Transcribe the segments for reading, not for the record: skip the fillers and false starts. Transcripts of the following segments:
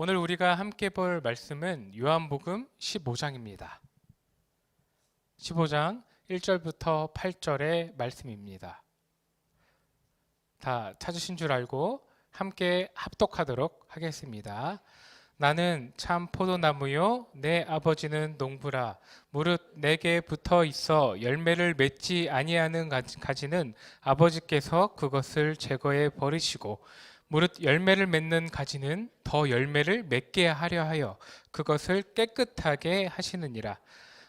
오늘 우리가 함께 볼 말씀은 요한복음 15장입니다. 15장 1절부터 8절의 말씀입니다. 다 찾으신 줄 알고 함께 합독하도록 하겠습니다. 나는 참 포도나무요 내 아버지는 농부라. 무릇 내게 붙어 있어 열매를 맺지 아니하는 가지는 아버지께서 그것을 제거해 버리시고, 무릇 열매를 맺는 가지는 더 열매를 맺게 하려 하여 그것을 깨끗하게 하시느니라.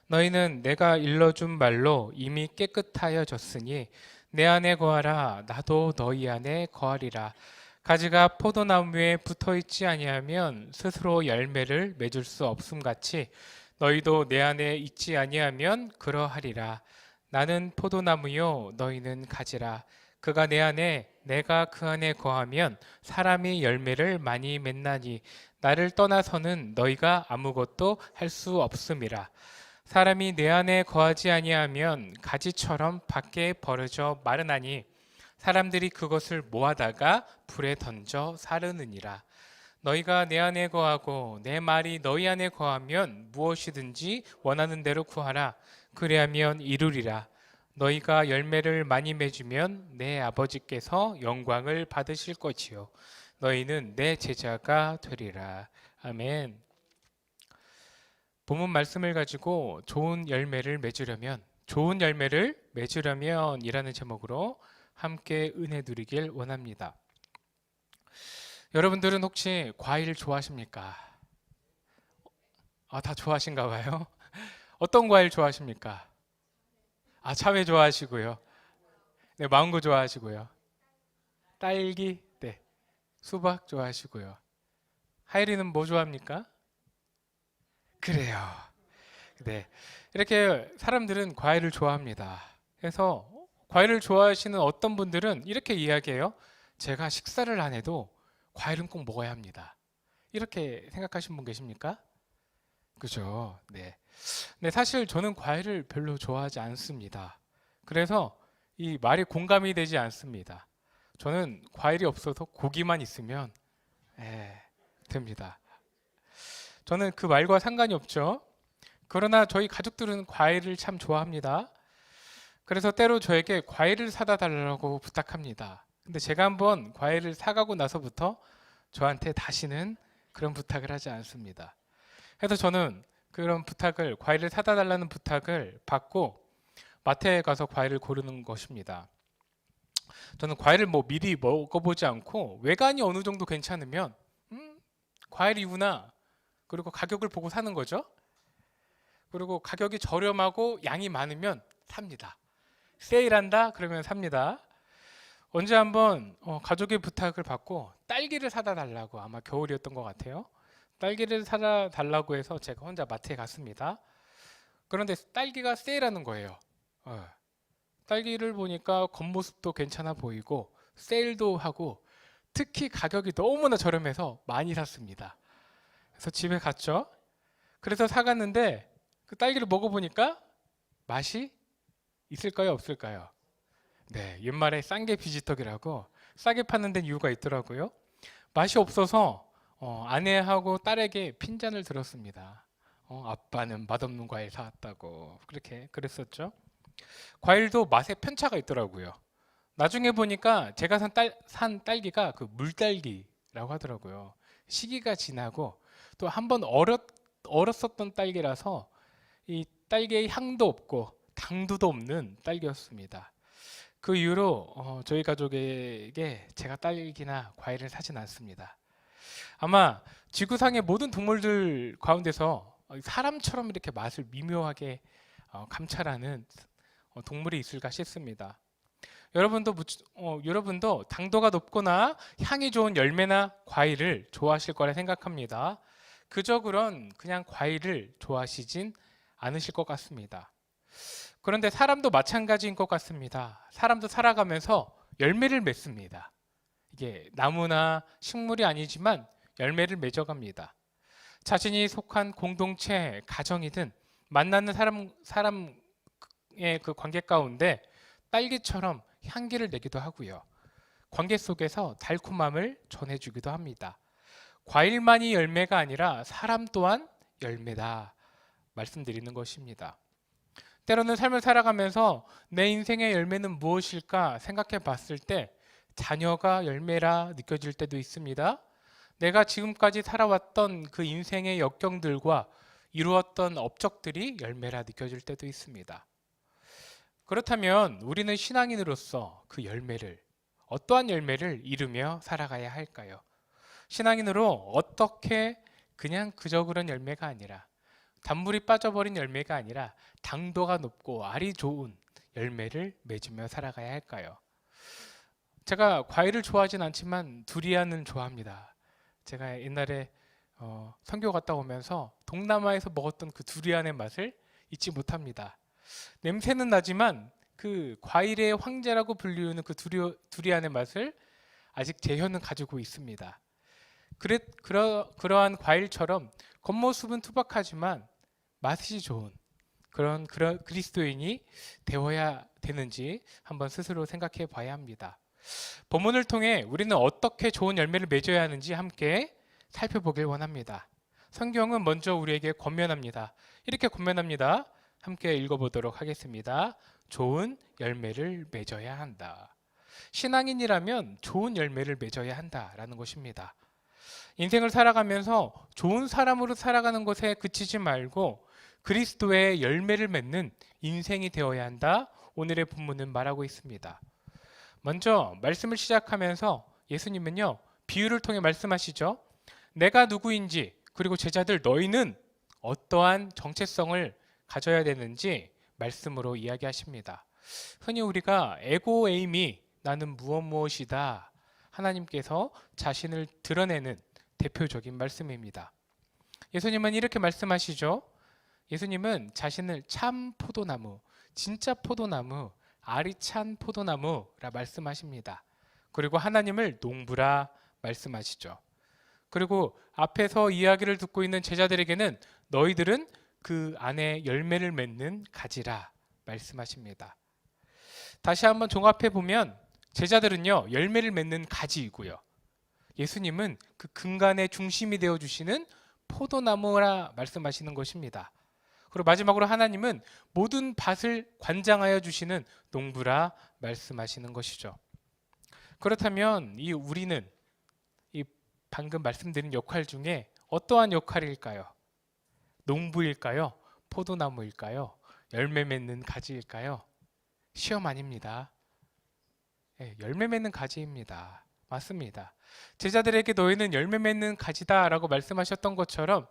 너희는 내가 일러준 말로 이미 깨끗하여졌으니 내 안에 거하라. 나도 너희 안에 거하리라. 가지가 포도나무에 붙어 있지 아니하면 스스로 열매를 맺을 수 없음 같이 너희도 내 안에 있지 아니하면 그러하리라. 나는 포도나무요 너희는 가지라. 그가 내 안에 내가 그 안에 거하면 사람이 열매를 많이 맺나니 나를 떠나서는 너희가 아무것도 할 수 없음이라. 사람이 내 안에 거하지 아니하면 가지처럼 밖에 버려져 마르나니 사람들이 그것을 모아다가 불에 던져 사르느니라. 너희가 내 안에 거하고 내 말이 너희 안에 거하면 무엇이든지 원하는 대로 구하라. 그리하면 이루리라. 너희가 열매를 많이 맺으면 내 아버지께서 영광을 받으실 것이요 너희는 내 제자가 되리라. 아멘. 본문 말씀을 가지고 좋은 열매를 맺으려면 이라는 제목으로 함께 은혜 누리길 원합니다. 여러분들은 혹시 과일 좋아하십니까? 다 좋아하신가 봐요. 어떤 과일 좋아하십니까? 참외 좋아하시고요. 네, 망고 좋아하시고요. 딸기, 네, 수박 좋아하시고요. 하이리는 뭐 좋아합니까? 그래요. 네, 이렇게 사람들은 과일을 좋아합니다. 그래서 과일을 좋아하시는 어떤 분들은 이렇게 이야기해요. 제가 식사를 안 해도 과일은 꼭 먹어야 합니다. 이렇게 생각하시는 분 계십니까? 그죠? 네. 네, 사실 저는 과일을 별로 좋아하지 않습니다. 그래서 이 말이 공감이 되지 않습니다. 저는 과일이 없어서 고기만 있으면 됩니다. 저는 그 말과 상관이 없죠. 그러나 저희 가족들은 과일을 참 좋아합니다. 그래서 때로 저에게 과일을 사다 달라고 부탁합니다. 근데 제가 한번 과일을 사가고 나서부터 저한테 다시는 그런 부탁을 하지 않습니다. 그래서 저는 그런 부탁을, 과일을 사다 달라는 부탁을 받고 마트에 가서 과일을 고르는 것입니다. 저는 과일을 미리 먹어보지 않고 외관이 어느 정도 괜찮으면 과일이구나, 그리고 가격을 보고 사는 거죠. 그리고 가격이 저렴하고 양이 많으면 삽니다. 세일한다 그러면 삽니다. 언제 한번 가족의 부탁을 받고 딸기를 사다 달라고, 아마 겨울이었던 것 같아요. 딸기를 사다 달라고 해서 제가 혼자 마트에 갔습니다. 그런데 딸기가 세일하는 거예요. 딸기를 보니까 겉모습도 괜찮아 보이고 세일도 하고 특히 가격이 너무나 저렴해서 많이 샀습니다. 그래서 집에 갔죠. 그래서 사갔는데 그 딸기를 먹어보니까 맛이 있을까요, 없을까요? 네, 옛말에 싼 게 비지떡이라고 싸게 파는 데는 이유가 있더라고요. 맛이 없어서 아내하고 딸에게 핀잔을 들었습니다. 아빠는 맛없는 과일 사왔다고 그렇게 그랬었죠. 과일도 맛에 편차가 있더라고요. 나중에 보니까 제가 산 딸기가 그 물딸기라고 하더라고요. 시기가 지나고 또 한번 얼었었던 딸기라서 이 딸기의 향도 없고 당도도 없는 딸기였습니다. 그 이후로 저희 가족에게 제가 딸기나 과일을 사진 않습니다. 아마 지구상의 모든 동물들 가운데서 사람처럼 이렇게 맛을 미묘하게 감찰하는 동물이 있을까 싶습니다. 여러분도 당도가 높거나 향이 좋은 열매나 과일을 좋아하실 거라 생각합니다. 그냥 과일을 좋아하시진 않으실 것 같습니다. 그런데 사람도 마찬가지인 것 같습니다. 사람도 살아가면서 열매를 맺습니다. 이게 나무나 식물이 아니지만 열매를 맺어갑니다. 자신이 속한 공동체, 가정이든 만나는 사람의 그 관계 가운데 딸기처럼 향기를 내기도 하고요. 관계 속에서 달콤함을 전해주기도 합니다. 과일만이 열매가 아니라 사람 또한 열매다 말씀드리는 것입니다. 때로는 삶을 살아가면서 내 인생의 열매는 무엇일까 생각해 봤을 때 자녀가 열매라 느껴질 때도 있습니다. 내가 지금까지 살아왔던 그 인생의 역경들과 이루었던 업적들이 열매라 느껴질 때도 있습니다. 그렇다면 우리는 신앙인으로서 그 열매를, 어떠한 열매를 이루며 살아가야 할까요? 신앙인으로 어떻게 그냥 그저 그런 열매가 아니라, 단물이 빠져버린 열매가 아니라 당도가 높고 알이 좋은 열매를 맺으며 살아가야 할까요? 제가 과일을 좋아하진 않지만 두리안은 좋아합니다. 제가 옛날에 선교 갔다 오면서 동남아에서 먹었던 그 두리안의 맛을 잊지 못합니다. 냄새는 나지만 그 과일의 황제라고 불리우는 그 두리안의 맛을 아직 제 혀는 가지고 있습니다. 그러한 과일처럼 겉모습은 투박하지만 맛이 좋은 그런 그리스도인이 되어야 되는지 한번 스스로 생각해 봐야 합니다. 본문을 통해 우리는 어떻게 좋은 열매를 맺어야 하는지 함께 살펴보길 원합니다. 성경은 먼저 우리에게 권면합니다. 이렇게 권면합니다. 함께 읽어보도록 하겠습니다. 좋은 열매를 맺어야 한다. 신앙인이라면 좋은 열매를 맺어야 한다라는 것입니다. 인생을 살아가면서 좋은 사람으로 살아가는 것에 그치지 말고 그리스도의 열매를 맺는 인생이 되어야 한다. 오늘의 본문은 말하고 있습니다. 먼저 말씀을 시작하면서 예수님은요, 비유를 통해 말씀하시죠. 내가 누구인지, 그리고 제자들 너희는 어떠한 정체성을 가져야 되는지 말씀으로 이야기하십니다. 흔히 우리가 에고 에이미, 나는 무엇이다, 하나님께서 자신을 드러내는 대표적인 말씀입니다. 예수님은 이렇게 말씀하시죠. 예수님은 자신을 참 포도나무, 진짜 포도나무, 알이 찬 포도나무라 말씀하십니다. 그리고 하나님을 농부라 말씀하시죠. 그리고 앞에서 이야기를 듣고 있는 제자들에게는 너희들은 그 안에 열매를 맺는 가지라 말씀하십니다. 다시 한번 종합해 보면 제자들은요, 열매를 맺는 가지이고요, 예수님은 그 근간의 중심이 되어 주시는 포도나무라 말씀하시는 것입니다. 그리고 마지막으로 하나님은 모든 밭을 관장하여 주시는 농부라 말씀하시는 것이죠. 그렇다면 우리는 이 방금 말씀드린 역할 중에 어떠한 역할일까요? 농부일까요? 포도나무일까요? 열매 맺는 가지일까요? 시험 아닙니다. 열매 맺는 가지입니다. 맞습니다. 제자들에게 너희는 열매 맺는 가지다라고 말씀하셨던 것처럼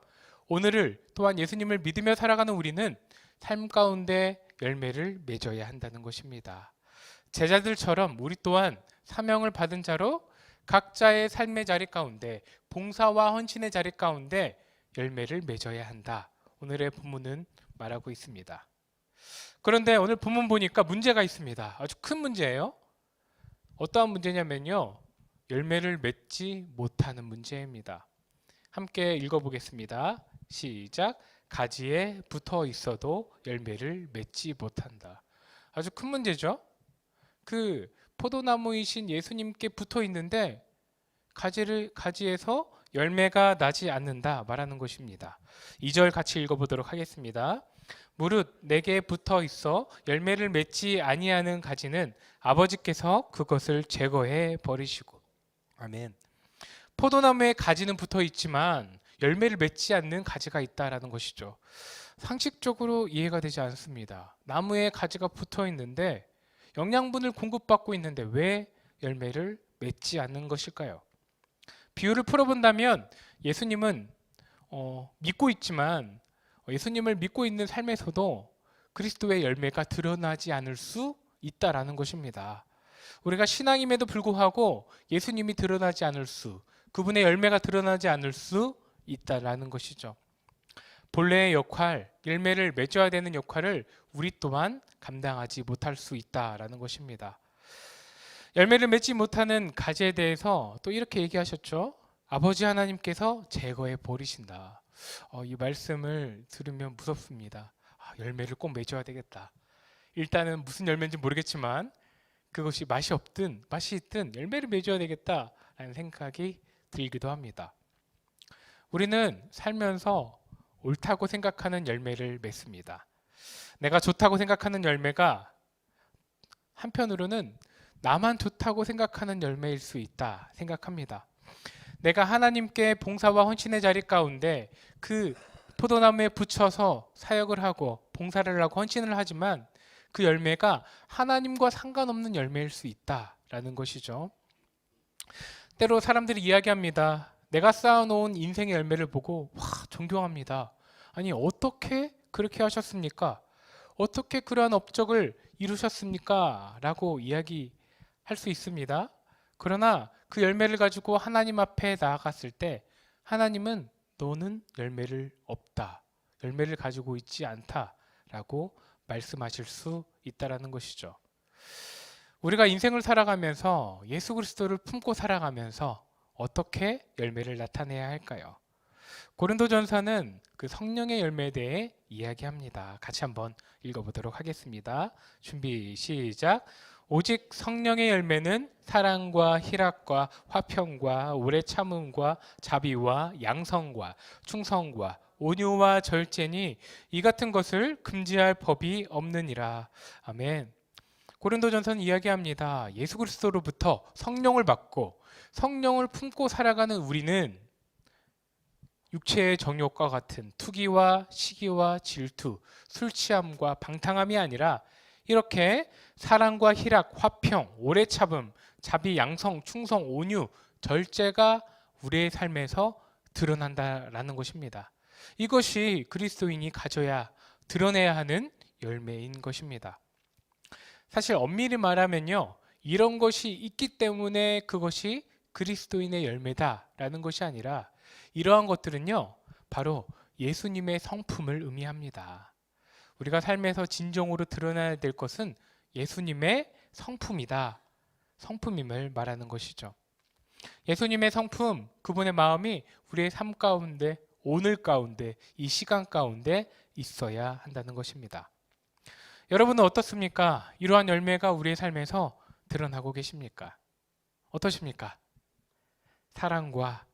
오늘을 또한 예수님을 믿으며 살아가는 우리는 삶 가운데 열매를 맺어야 한다는 것입니다. 제자들처럼 우리 또한 사명을 받은 자로 각자의 삶의 자리 가운데, 봉사와 헌신의 자리 가운데 열매를 맺어야 한다. 오늘의 본문은 말하고 있습니다. 그런데 오늘 본문 보니까 문제가 있습니다. 아주 큰 문제예요. 어떠한 문제냐면요, 열매를 맺지 못하는 문제입니다. 함께 읽어보겠습니다. 시작. 가지에 붙어 있어도 열매를 맺지 못한다. 아주 큰 문제죠. 그 포도나무이신 예수님께 붙어 있는데 가지에서 열매가 나지 않는다 말하는 것입니다. 2절 같이 읽어보도록 하겠습니다. 무릇 내게 붙어 있어 열매를 맺지 아니하는 가지는 아버지께서 그것을 제거해 버리시고. 아멘. 포도나무에 가지는 붙어 있지만 열매를 맺지 않는 가지가 있다라는 것이죠. 상식적으로 이해가 되지 않습니다. 나무에 가지가 붙어 있는데 영양분을 공급받고 있는데 왜 열매를 맺지 않는 것일까요? 비유를 풀어본다면 예수님은 믿고 있지만 예수님을 믿고 있는 삶에서도 그리스도의 열매가 드러나지 않을 수 있다라는 것입니다. 우리가 신앙임에도 불구하고 예수님이 드러나지 않을 수, 그분의 열매가 드러나지 않을 수 있다라는 것이죠. 본래의 역할, 열매를 맺어야 되는 역할을 우리 또한 감당하지 못할 수 있다라는 것입니다. 열매를 맺지 못하는 가지에 대해서 또 이렇게 얘기하셨죠. 아버지 하나님께서 제거해 버리신다. 이 말씀을 들으면 무섭습니다. 열매를 꼭 맺어야 되겠다. 일단은 무슨 열매인지 모르겠지만 그것이 맛이 없든 맛이 있든 열매를 맺어야 되겠다라는 생각이 들기도 합니다. 우리는 살면서 옳다고 생각하는 열매를 맺습니다. 내가 좋다고 생각하는 열매가 한편으로는 나만 좋다고 생각하는 열매일 수 있다 생각합니다. 내가 하나님께 봉사와 헌신의 자리 가운데 그 포도나무에 붙여서 사역을 하고 봉사를 하고 헌신을 하지만 그 열매가 하나님과 상관없는 열매일 수 있다라는 것이죠. 때로 사람들이 이야기합니다. 내가 쌓아놓은 인생의 열매를 보고 와, 존경합니다. 아니, 어떻게 그렇게 하셨습니까? 어떻게 그러한 업적을 이루셨습니까? 라고 이야기할 수 있습니다. 그러나 그 열매를 가지고 하나님 앞에 나아갔을 때 하나님은 너는 열매를 없다. 열매를 가지고 있지 않다라고 말씀하실 수 있다라는 것이죠. 우리가 인생을 살아가면서 예수 그리스도를 품고 살아가면서 어떻게 열매를 나타내야 할까요? 고린도전서는 그 성령의 열매에 대해 이야기합니다. 같이 한번 읽어보도록 하겠습니다. 준비 시작. 오직 성령의 열매는 사랑과 희락과 화평과 오래 참음과 자비와 양성과 충성과 온유와 절제니 이 같은 것을 금지할 법이 없느니라. 아멘. 고린도전서는 이야기합니다. 예수 그리스도로부터 성령을 받고 성령을 품고 살아가는 우리는 육체의 정욕과 같은 투기와 시기와 질투, 술 취함과 방탕함이 아니라 이렇게 사랑과 희락, 화평, 오래 참음, 자비, 양성, 충성, 온유, 절제가 우리의 삶에서 드러난다라는 것입니다. 이것이 그리스도인이 가져야 드러내야 하는 열매인 것입니다. 사실 엄밀히 말하면요, 이런 것이 있기 때문에 그것이 그리스도인의 열매다라는 것이 아니라 이러한 것들은요, 바로 예수님의 성품을 의미합니다. 우리가 삶에서 진정으로 드러나야 될 것은 예수님의 성품이다. 성품임을 말하는 것이죠. 예수님의 성품, 그분의 마음이 우리의 삶 가운데, 오늘 가운데, 이 시간 가운데 있어야 한다는 것입니다. 여러분은 어떻습니까? 이러한 열매가 우리의 삶에서 드러나고 계십니까? 어떠십니까? 사랑과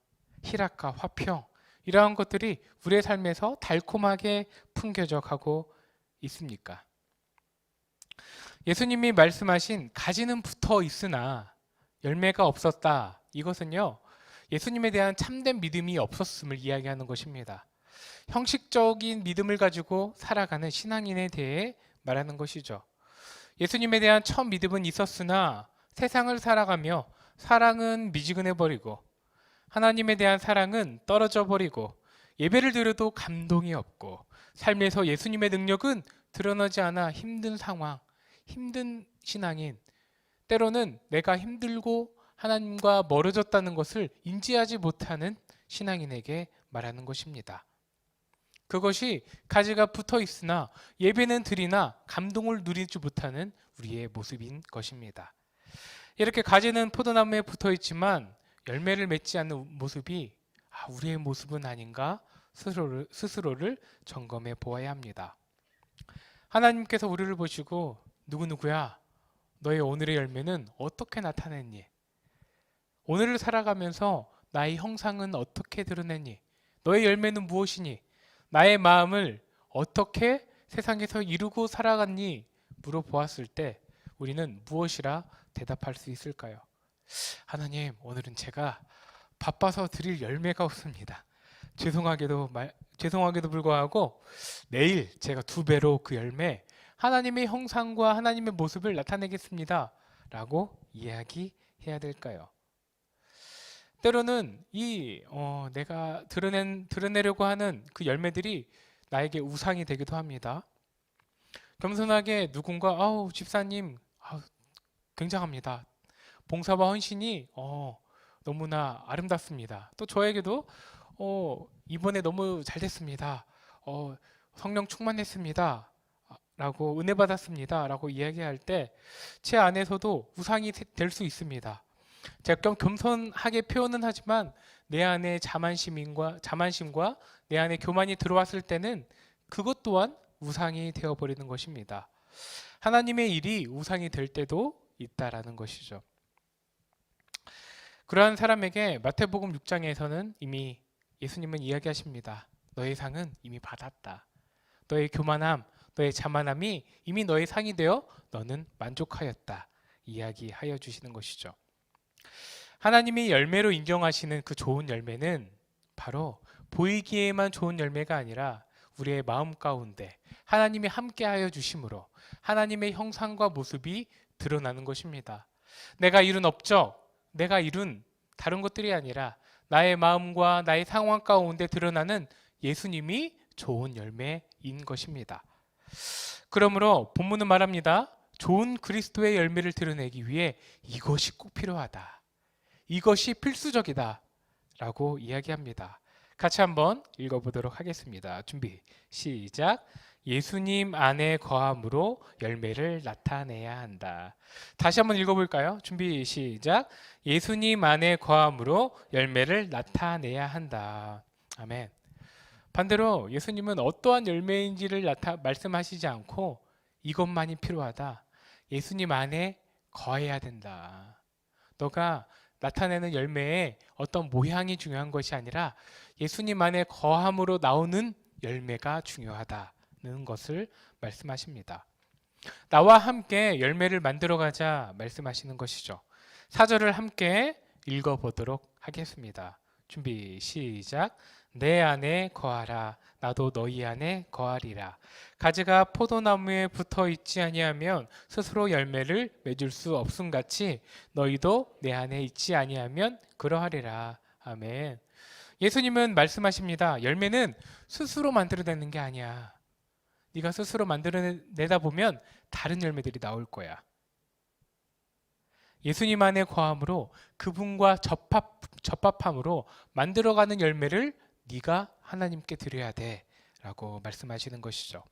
희락과 화평, 이러한 것들이 우리의 삶에서 달콤하게 풍겨져 가고 있습니까? 예수님이 말씀하신 가지는 붙어 있으나 열매가 없었다. 이것은요, 예수님에 대한 참된 믿음이 없었음을 이야기하는 것입니다. 형식적인 믿음을 가지고 살아가는 신앙인에 대해 말하는 것이죠. 예수님에 대한 첫 믿음은 있었으나 세상을 살아가며 사랑은 미지근해 버리고 하나님에 대한 사랑은 떨어져 버리고 예배를 드려도 감동이 없고 삶에서 예수님의 능력은 드러나지 않아 힘든 상황, 힘든 신앙인, 때로는 내가 힘들고 하나님과 멀어졌다는 것을 인지하지 못하는 신앙인에게 말하는 것입니다. 그것이 가지가 붙어 있으나 예배는 드리나 감동을 누리지 못하는 우리의 모습인 것입니다. 이렇게 가지는 포도나무에 붙어 있지만 열매를 맺지 않는 모습이 우리의 모습은 아닌가 스스로를 점검해 보아야 합니다. 하나님께서 우리를 보시고 누구누구야, 너의 오늘의 열매는 어떻게 나타냈니? 오늘을 살아가면서 나의 형상은 어떻게 드러냈니? 너의 열매는 무엇이니? 나의 마음을 어떻게 세상에서 이루고 살아갔니? 물어보았을 때 우리는 무엇이라 대답할 수 있을까요? 하나님, 오늘은 제가 바빠서 드릴 열매가 없습니다. 죄송하게도 불구하고 내일 제가 2배로 그 열매, 하나님의 형상과 하나님의 모습을 나타내겠습니다. 라고 이야기해야 될까요? 때로는 내가 드러내려고 하는 그 열매들이 나에게 우상이 되기도 합니다. 겸손하게 누군가 집사님 굉장합니다. 봉사와 헌신이 너무나 아름답습니다. 또 저에게도 이번에 너무 잘 됐습니다. 성령 충만했습니다. 라고 은혜 받았습니다. 라고 이야기할 때 제 안에서도 우상이 될 수 있습니다. 제가 좀 겸손하게 표현은 하지만 내 안에 자만심과 내 안에 교만이 들어왔을 때는 그것 또한 우상이 되어버리는 것입니다. 하나님의 일이 우상이 될 때도 있다라는 것이죠. 그러한 사람에게 마태복음 6장에서는 이미 예수님은 이야기하십니다. 너의 상은 이미 받았다. 너의 교만함, 너의 자만함이 이미 너의 상이 되어 너는 만족하였다. 이야기하여 주시는 것이죠. 하나님이 열매로 인정하시는 그 좋은 열매는 바로 보이기에만 좋은 열매가 아니라 우리의 마음 가운데 하나님이 함께하여 주심으로 하나님의 형상과 모습이 드러나는 것입니다. 내가 이룬 업적, 내가 이룬 다른 것들이 아니라 나의 마음과 나의 상황 가운데 드러나는 예수님이 좋은 열매인 것입니다. 그러므로 본문은 말합니다. 좋은 그리스도의 열매를 드러내기 위해 이것이 꼭 필요하다. 이것이 필수적이다. 라고 이야기합니다. 같이 한번 읽어보도록 하겠습니다. 준비, 시작. 예수님 안에 거함으로 열매를 나타내야 한다. 다시 한번 읽어볼까요? 준비, 시작. 예수님 안에 거함으로 열매를 나타내야 한다. 아멘. 반대로 예수님은 어떠한 열매인지를 말씀하시지 않고 이것만이 필요하다. 예수님 안에 거해야 된다. 너가 나타내는 열매의 어떤 모양이 중요한 것이 아니라 예수님 안에 거함으로 나오는 열매가 중요하다는 것을 말씀하십니다. 나와 함께 열매를 만들어가자 말씀하시는 것이죠. 4절을 함께 읽어보도록 하겠습니다. 준비, 시작. 내 안에 거하라. 나도 너희 안에 거하리라. 가지가 포도나무에 붙어 있지 아니하면 스스로 열매를 맺을 수 없음같이 너희도 내 안에 있지 아니하면 그러하리라. 아멘. 예수님은 말씀하십니다. 열매는 스스로 만들어내는 게 아니야. 네가 스스로 만들어내다 보면 다른 열매들이 나올 거야. 예수님 안에 거함으로 그분과 접합함으로 만들어가는 열매를 네가 하나님께 드려야 돼 라고 말씀하시는 것이죠.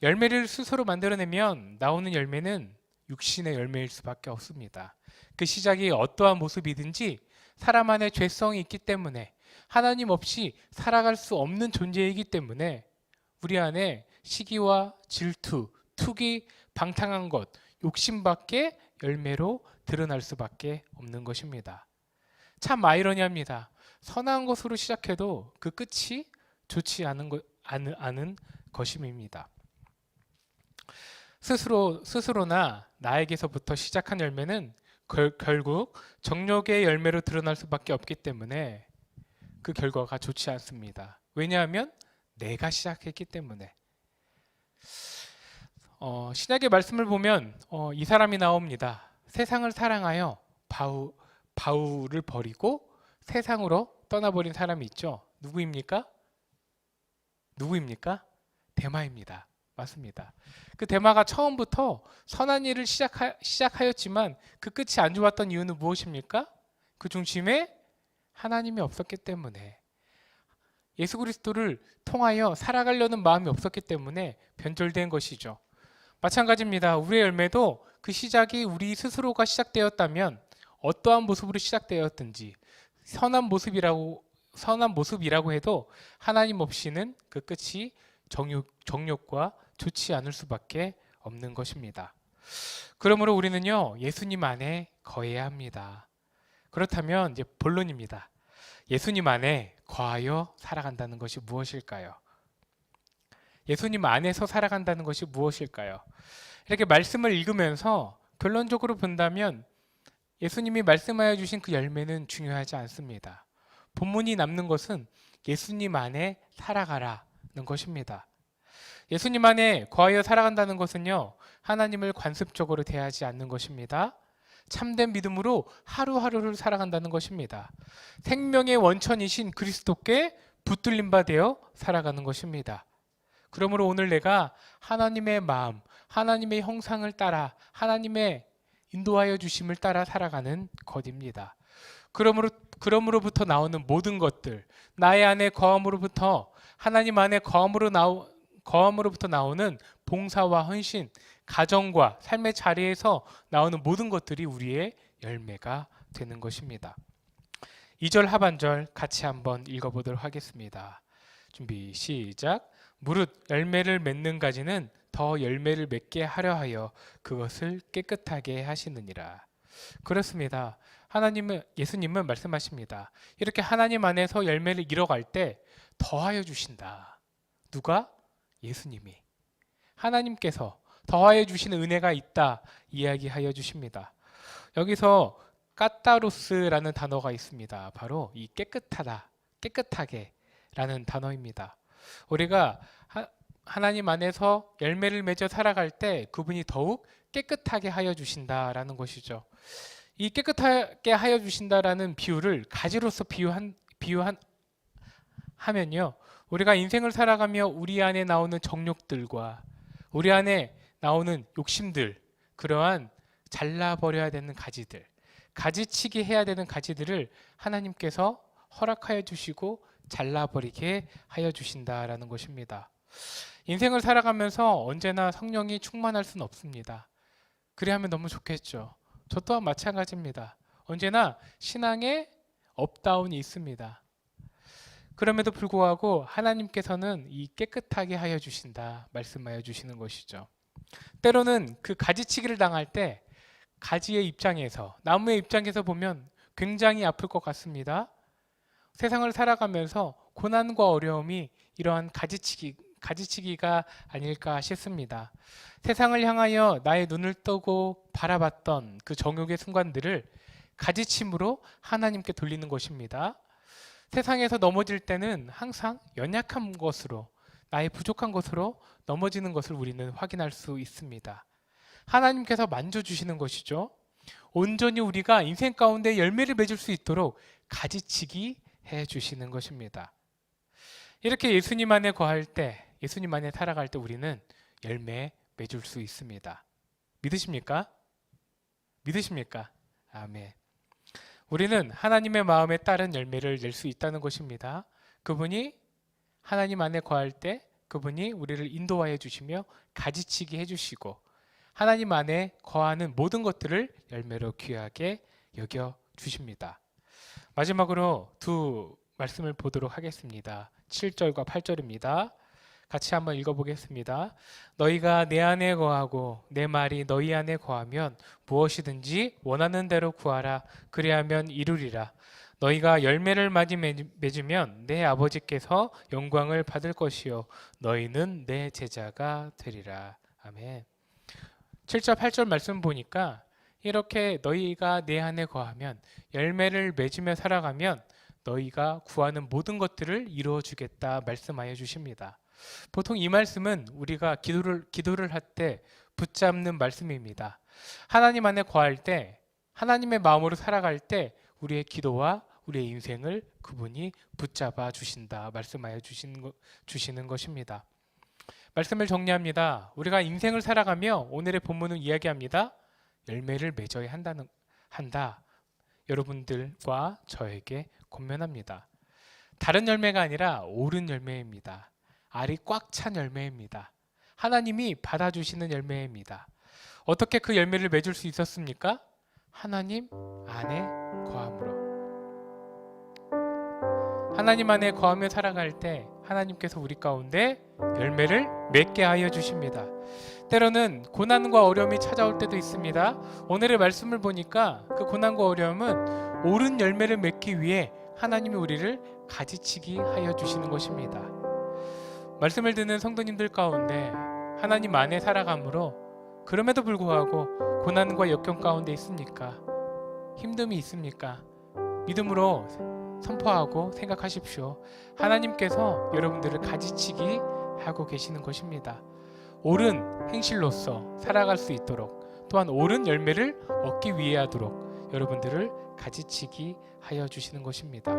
열매를 스스로 만들어내면 나오는 열매는 육신의 열매일 수밖에 없습니다. 그 시작이 어떠한 모습이든지 사람 안에 죄성이 있기 때문에 하나님 없이 살아갈 수 없는 존재이기 때문에 우리 안에 시기와 질투, 투기, 방탕한 것, 욕심밖에 열매로 드러날 수밖에 없는 것입니다. 참 아이러니합니다. 선한 것으로 시작해도 그 끝이 좋지 않은 것임입니다. 스스로나 나에게서부터 시작한 열매는 결국 정욕의 열매로 드러날 수밖에 없기 때문에 그 결과가 좋지 않습니다. 왜냐하면 내가 시작했기 때문에. 신약의 말씀을 보면 이 사람이 나옵니다. 세상을 사랑하여 바울을 버리고 세상으로 떠나버린 사람이 있죠. 누구입니까? 데마입니다. 맞습니다. 그 데마가 처음부터 선한 일을 시작하였지만 그 끝이 안 좋았던 이유는 무엇입니까? 그 중심에 하나님이 없었기 때문에, 예수 그리스도를 통하여 살아가려는 마음이 없었기 때문에 변절된 것이죠. 마찬가지입니다. 우리의 열매도 그 시작이 우리 스스로가 시작되었다면 어떠한 모습으로 시작되었든지 선한 모습이라고 해도 하나님 없이는 그 끝이 정욕과 좋지 않을 수밖에 없는 것입니다. 그러므로 우리는요, 예수님 안에 거해야 합니다. 그렇다면 이제 본론입니다. 예수님 안에 거하여 살아간다는 것이 무엇일까요? 예수님 안에서 살아간다는 것이 무엇일까요? 이렇게 말씀을 읽으면서 결론적으로 본다면 예수님이 말씀하여 주신 그 열매는 중요하지 않습니다. 본문이 남는 것은 예수님 안에 살아가라는 것입니다. 예수님 안에 거하여 살아간다는 것은요, 하나님을 관습적으로 대하지 않는 것입니다. 참된 믿음으로 하루하루를 살아간다는 것입니다. 생명의 원천이신 그리스도께 붙들림 바 되어 살아가는 것입니다. 그러므로 오늘 내가 하나님의 마음, 하나님의 형상을 따라 하나님의 인도하여 주심을 따라 살아가는 것입니다. 그러므로부터 나오는 모든 것들, 나의 안에 거함으로부터 하나님 안에 거함으로부터 나오는 봉사와 헌신, 가정과 삶의 자리에서 나오는 모든 것들이 우리의 열매가 되는 것입니다. 2절 하반절 같이 한번 읽어보도록 하겠습니다. 준비, 시작. 무릇 열매를 맺는 가지는 더 열매를 맺게 하려 하여 그것을 깨끗하게 하시느니라. 그렇습니다. 예수님은 말씀하십니다. 이렇게 하나님 안에서 열매를 잃어갈 때 더하여 주신다. 누가? 예수님이. 하나님께서 더하여 주시는 은혜가 있다 이야기하여 주십니다. 여기서 까타로스라는 단어가 있습니다. 바로 이 깨끗하다, 깨끗하게 라는 단어입니다. 우리가 하나님 안에서 열매를 맺어 살아갈 때 그분이 더욱 깨끗하게 하여 주신다라는 것이죠. 이 깨끗하게 하여 주신다라는 비유를 가지로서 하면요, 우리가 인생을 살아가며 우리 안에 나오는 정욕들과 우리 안에 나오는 욕심들, 그러한 잘라버려야 되는 가지들, 가지치기 해야 되는 가지들을 하나님께서 허락하여 주시고 잘라버리게 하여 주신다라는 것입니다. 인생을 살아가면서 언제나 성령이 충만할 수는 없습니다. 그래야 하면 너무 좋겠죠. 저 또한 마찬가지입니다. 언제나 신앙에 업다운이 있습니다. 그럼에도 불구하고 하나님께서는 이 깨끗하게 하여 주신다 말씀하여 주시는 것이죠. 때로는 그 가지치기를 당할 때 가지의 입장에서, 나무의 입장에서 보면 굉장히 아플 것 같습니다. 세상을 살아가면서 고난과 어려움이 이러한 가지치기가 아닐까 싶습니다. 세상을 향하여 나의 눈을 뜨고 바라봤던 그 정욕의 순간들을 가지침으로 하나님께 돌리는 것입니다. 세상에서 넘어질 때는 항상 연약한 것으로, 나의 부족한 것으로 넘어지는 것을 우리는 확인할 수 있습니다. 하나님께서 만져주시는 것이죠. 온전히 우리가 인생 가운데 열매를 맺을 수 있도록 가지치기 해주시는 것입니다. 이렇게 예수님 안에 거할 때, 예수님 안에 살아갈 때 우리는 열매 맺을 수 있습니다. 믿으십니까? 믿으십니까? 아멘. 우리는 하나님의 마음에 따른 열매를 낼 수 있다는 것입니다. 그분이 하나님 안에 거할 때 그분이 우리를 인도하여 주시며 가지치기 해주시고 하나님 안에 거하는 모든 것들을 열매로 귀하게 여겨 주십니다. 마지막으로 두 말씀을 보도록 하겠습니다. 7절과 8절입니다. 같이 한번 읽어보겠습니다. 너희가 내 안에 거하고 내 말이 너희 안에 거하면 무엇이든지 원하는 대로 구하라. 그리하면 이루리라. 너희가 열매를 많이 맺으면 내 아버지께서 영광을 받을 것이요 너희는 내 제자가 되리라. 아멘. 7절 8절 말씀 보니까 이렇게 너희가 내 안에 거하면 열매를 맺으며 살아가면 너희가 구하는 모든 것들을 이루어 주겠다 말씀하여 주십니다. 보통 이 말씀은 우리가 기도를 할 때 붙잡는 말씀입니다. 하나님 안에 거할 때, 하나님의 마음으로 살아갈 때 우리의 기도와 우리의 인생을 그분이 붙잡아 주신다 말씀하여 주시는 것입니다. 말씀을 정리합니다. 우리가 인생을 살아가며 오늘의 본문은 이야기합니다. 열매를 맺어야 한다. 여러분들과 저에게 권면합니다. 다른 열매가 아니라 옳은 열매입니다. 알이 꽉 찬 열매입니다. 하나님이 받아주시는 열매입니다. 어떻게 그 열매를 맺을 수 있었습니까? 하나님 안에 거함으로. 하나님 안에 거하며 살아갈 때 하나님께서 우리 가운데 열매를 맺게 하여 주십니다. 때로는 고난과 어려움이 찾아올 때도 있습니다. 오늘의 말씀을 보니까 그 고난과 어려움은 옳은 열매를 맺기 위해 하나님이 우리를 가지치기 하여 주시는 것입니다. 말씀을 듣는 성도님들 가운데 하나님 안에 살아감으로 그럼에도 불구하고 고난과 역경 가운데 있습니까? 힘듦이 있습니까? 믿음으로 선포하고 생각하십시오. 하나님께서 여러분들을 가지치기 하고 계시는 것입니다. 옳은 행실로서 살아갈 수 있도록 또한 옳은 열매를 얻기 위해 하도록 여러분들을 가지치기 하여 주시는 것입니다.